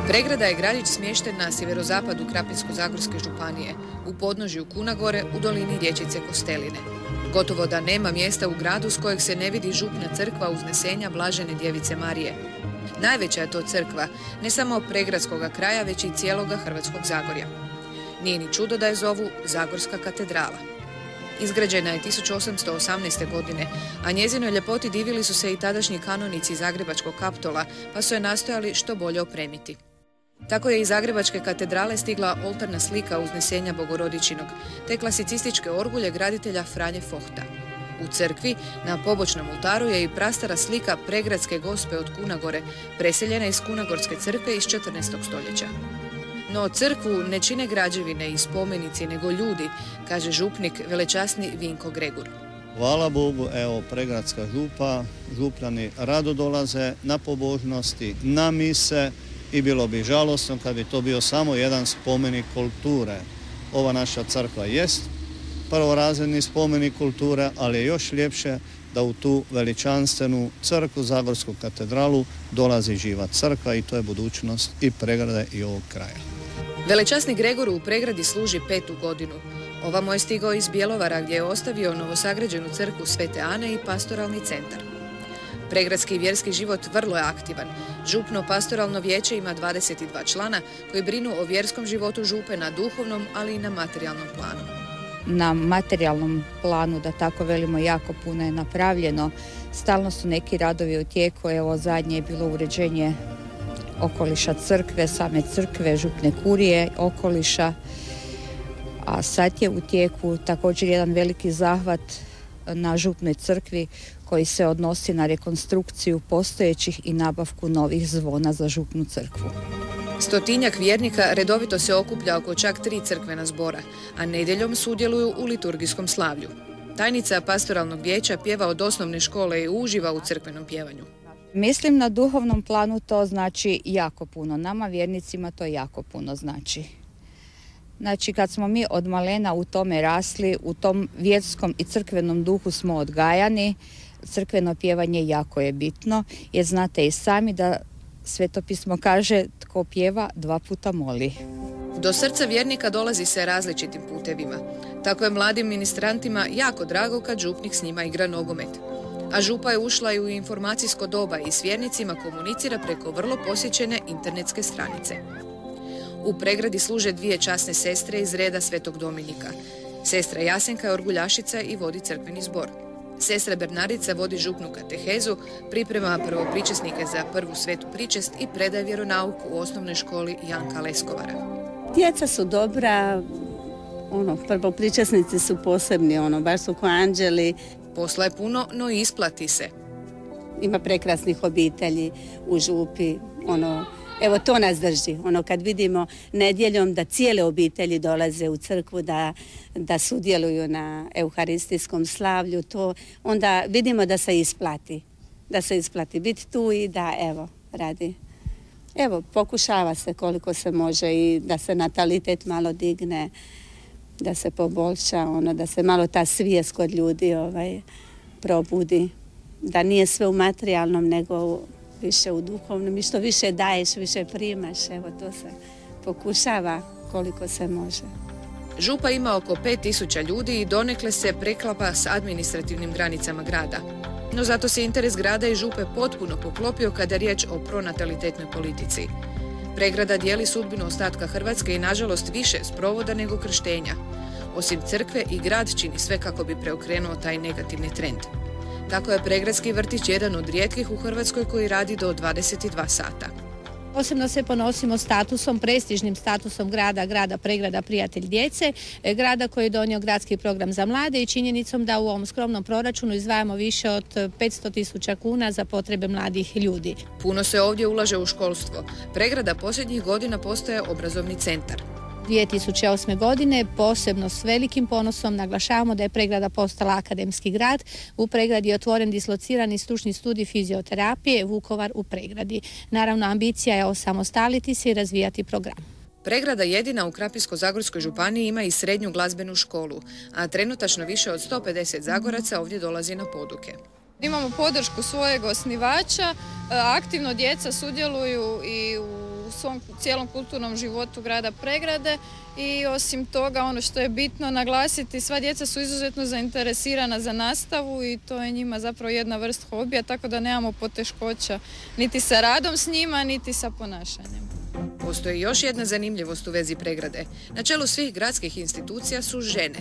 Pregrada je gradić smješten na sjeverozapadu Krapinsko-zagorske županije, u podnožju Kunagore, u dolini rječice Kosteline. Gotovo da nema mjesta u gradu s kojeg se ne vidi župna crkva Uznesenja Blažene djevice Marije. Najveća je to crkva, ne samo pregradskoga kraja, već i cijeloga Hrvatskog Zagorja. Nije ni čudo da je zovu Zagorska katedrala. Izgrađena je 1818. godine, a njezinoj ljepoti divili su se i tadašnji kanonici Zagrebačkog Kaptola, pa su je nastojali što bolje opremiti. Tako je iz Zagrebačke katedrale stigla oltarna slika Uznesenja Bogorodičinog, te klasicističke orgulje graditelja Franje Fohta. U crkvi, na pobočnom oltaru, je i prastara slika Pregradske Gospe od Kunagore, preseljena iz Kunagorske crkve iz 14. stoljeća. No crkvu ne čine građevine i spomenici, nego ljudi, kaže župnik velečasni Vinko Gregur. Hvala Bogu, evo Pregradska župa, župljani rado dolaze na pobožnosti, na mise i bilo bi žalosno kad bi to bio samo jedan spomenik kulture. Ova naša crkva jest prvorazredni spomenik kulture, ali je još ljepše da u tu veličanstvenu crkvu, Zagorsku katedralu, dolazi živa crkva i to je budućnost i Pregrade i ovog kraja. Velečasni Gregor u Pregradi služi 5. godinu. Ovamo je stigao iz Bjelovara gdje je ostavio novosagrađenu crkvu Svete Ane i pastoralni centar. Pregradski vjerski život vrlo je aktivan. Župno pastoralno vijeće ima 22 člana koji brinu o vjerskom životu župe na duhovnom, ali i na materijalnom planu. Na materijalnom planu, da tako velimo, jako puno je napravljeno. Stalno su neki radovi u tijeku. Evo, zadnje je bilo uređenje okoliša crkve, same crkve, župne kurije, okoliša. A sad je u tijeku također jedan veliki zahvat na župnoj crkvi koji se odnosi na rekonstrukciju postojećih i nabavku novih zvona za župnu crkvu. Stotinjak vjernika redovito se okuplja oko čak 3 crkvena zbora, a nedjeljom sudjeluju u liturgijskom slavlju. Tajnica pastoralnog vijeća pjeva od osnovne škole i uživa u crkvenom pjevanju. Mislim na duhovnom planu to znači jako puno. Nama vjernicima to jako puno znači. Znači kad smo mi od malena u tome rasli, u tom vjerskom i crkvenom duhu smo odgajani, crkveno pjevanje jako je bitno, jer znate i sami da Sveto pismo kaže tko pjeva 2 puta moli. Do srca vjernika dolazi se različitim putevima. Tako je mladim ministrantima jako drago kad župnik s njima igra nogomet. A župa je ušla i u informacijsko doba i s vjernicima komunicira preko vrlo posjećene internetske stranice. U Pregradi služe 2 časne sestre iz reda Svetog Dominika. Sestra Jasenka je orguljašica i vodi crkveni zbor. Sestra Bernardica vodi župnu katehezu, priprema prvopričesnike za prvu svetu pričest i predaje vjeronauk u osnovnoj školi Janka Leskovara. Djeca su dobra, prvopričesnici su posebni, baš su ko anđeli. Posla je puno, no i isplati se. Ima prekrasnih obitelji u župi, evo to nas drži, kad vidimo nedjeljom da cijele obitelji dolaze u crkvu, da sudjeluju na euharistijskom slavlju, to onda vidimo da se isplati biti tu i da radi. Pokušava se koliko se može i da se natalitet malo digne, da se poboljša, da se malo ta svijest kod ljudi probudi, da nije sve u materijalnom nego više u duhovnom i što više daješ, više primaš. To se pokušava koliko se može. Župa ima oko 5000 ljudi i donekle se preklapa s administrativnim granicama grada. No zato se interes grada i župe potpuno poklopio kada je riječ o pronatalitetnoj politici. Pregrada dijeli sudbinu ostatka Hrvatske i nažalost više sprovoda nego krštenja. Osim crkve i grad čini sve kako bi preokrenuo taj negativni trend. Tako je Pregradski vrtić jedan od rijetkih u Hrvatskoj koji radi do 22 sata. Posebno se ponosimo statusom, prestižnim statusom grada Pregrada prijatelj djece, grada koji je donio gradski program za mlade i činjenicom da u ovom skromnom proračunu izdvajamo više od 500.000 kuna za potrebe mladih ljudi. Puno se ovdje ulaže u školstvo. Pregrada posljednjih godina postaje obrazovni centar. 2008. godine posebno s velikim ponosom naglašavamo da je Pregrada postala akademski grad. U Pregradi je otvoren dislocirani stručni studij fizioterapije Vukovar u Pregradi. Naravno, ambicija je osamostaliti se i razvijati program. Pregrada jedina u Krapinsko-zagorskoj županiji ima i srednju glazbenu školu, a trenutačno više od 150 zagoraca ovdje dolazi na poduke. Imamo podršku svojeg osnivača, aktivno djeca sudjeluju i u u svom cijelom kulturnom životu grada Pregrade i osim toga ono što je bitno naglasiti, sva djeca su izuzetno zainteresirana za nastavu i to je njima zapravo jedna vrst hobija, tako da nemamo poteškoća niti sa radom s njima, niti sa ponašanjem. Postoji još jedna zanimljivost u vezi Pregrade. Na čelu svih gradskih institucija su žene.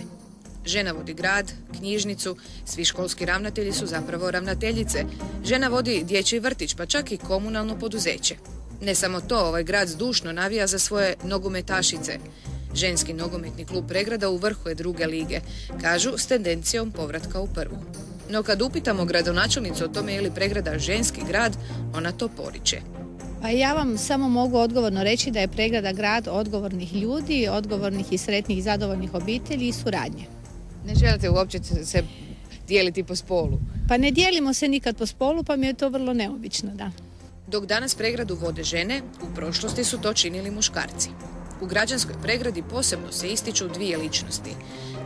Žena vodi grad, knjižnicu, svi školski ravnatelji su zapravo ravnateljice. Žena vodi dječji vrtić, pa čak i komunalno poduzeće. Ne samo to, ovaj grad zdušno navija za svoje nogometašice. Ženski nogometni klub Pregrada u vrhu je druge lige, kažu s tendencijom povratka u prvu. No kad upitamo gradonačelnicu o tome je li Pregrada ženski grad, ona to poriče. Pa ja vam samo mogu odgovorno reći da je Pregrada grad odgovornih ljudi, odgovornih i sretnih i zadovoljnih obitelji i suradnje. Ne želite uopće se dijeliti po spolu? Pa ne dijelimo se nikad po spolu, pa mi je to vrlo neobično, da. Dok danas Pregradu vode žene, u prošlosti su to činili muškarci. U građanskoj Pregradi posebno se ističu dvije ličnosti.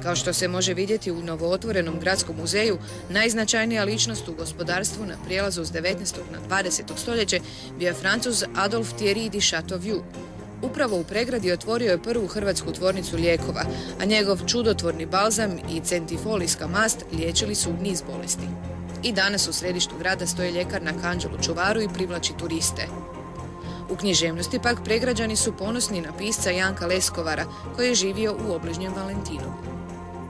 Kao što se može vidjeti u novootvorenom gradskom muzeju, najznačajnija ličnost u gospodarstvu na prijelazu s 19. na 20. stoljeće bio je Francuz Adolphe Thierry de Chateauvieux. Upravo u Pregradi otvorio je prvu hrvatsku tvornicu lijekova, a njegov čudotvorni balzam i centifolijska mast liječili su niz bolesti. I danas u središtu grada stoji ljekarna Kanđelu Čuvaru i privlači turiste. U književnosti pak Pregrađani su ponosni na pisca Janka Leskovara, koji je živio u obližnjem Valentinu.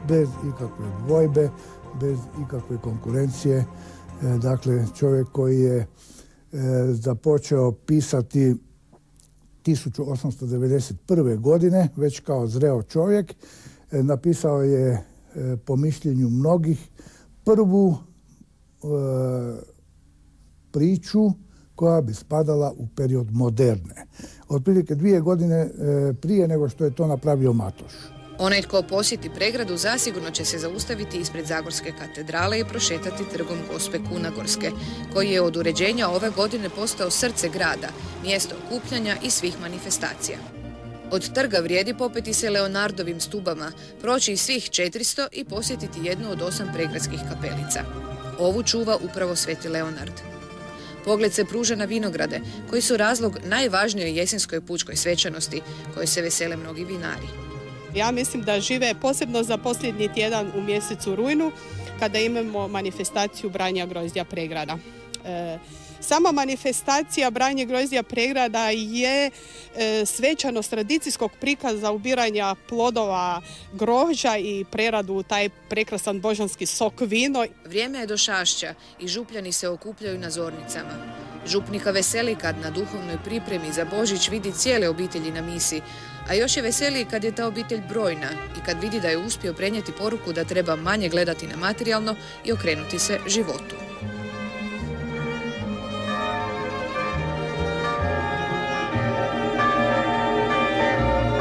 Bez ikakve dvojbe, bez ikakve konkurencije, dakle čovjek koji je započeo pisati 1891. godine, već kao zreo čovjek, napisao je po mišljenju mnogih prvu priču koja bi spadala u period moderne. Otprilike 2 godine prije nego što je to napravio Matoš. Onaj tko posjeti Pregradu zasigurno će se zaustaviti ispred Zagorske katedrale i prošetati trgom Gospe Kunagorske, koji je od uređenja ove godine postao srce grada, mjesto okupljanja i svih manifestacija. Od trga vrijedi popeti se Leonardovim stubama, proći svih 400 i posjetiti jednu od 8 pregradskih kapelica. Ovu čuva upravo Sveti Leonard. Pogled se pruža na vinograde, koji su razlog najvažnijoj jesenskoj pučkoj svečanosti, koje se vesele mnogi vinari. Ja mislim da žive posebno za posljednji tjedan u mjesecu rujnu, kada imamo manifestaciju branja grozdja Pregrada. Sama manifestacija branje grozdja Pregrada je svečanost tradicijskog prikaza ubiranja plodova grožđa i preradu u taj prekrasan božanski sok vino. Vrijeme je do Šašća i župljani se okupljaju na zornicama. Župnika veseli kad na duhovnoj pripremi za Božić vidi cijele obitelji na misi, a još je veseliji kad je ta obitelj brojna i kad vidi da je uspio prenijeti poruku da treba manje gledati na materijalno i okrenuti se životu.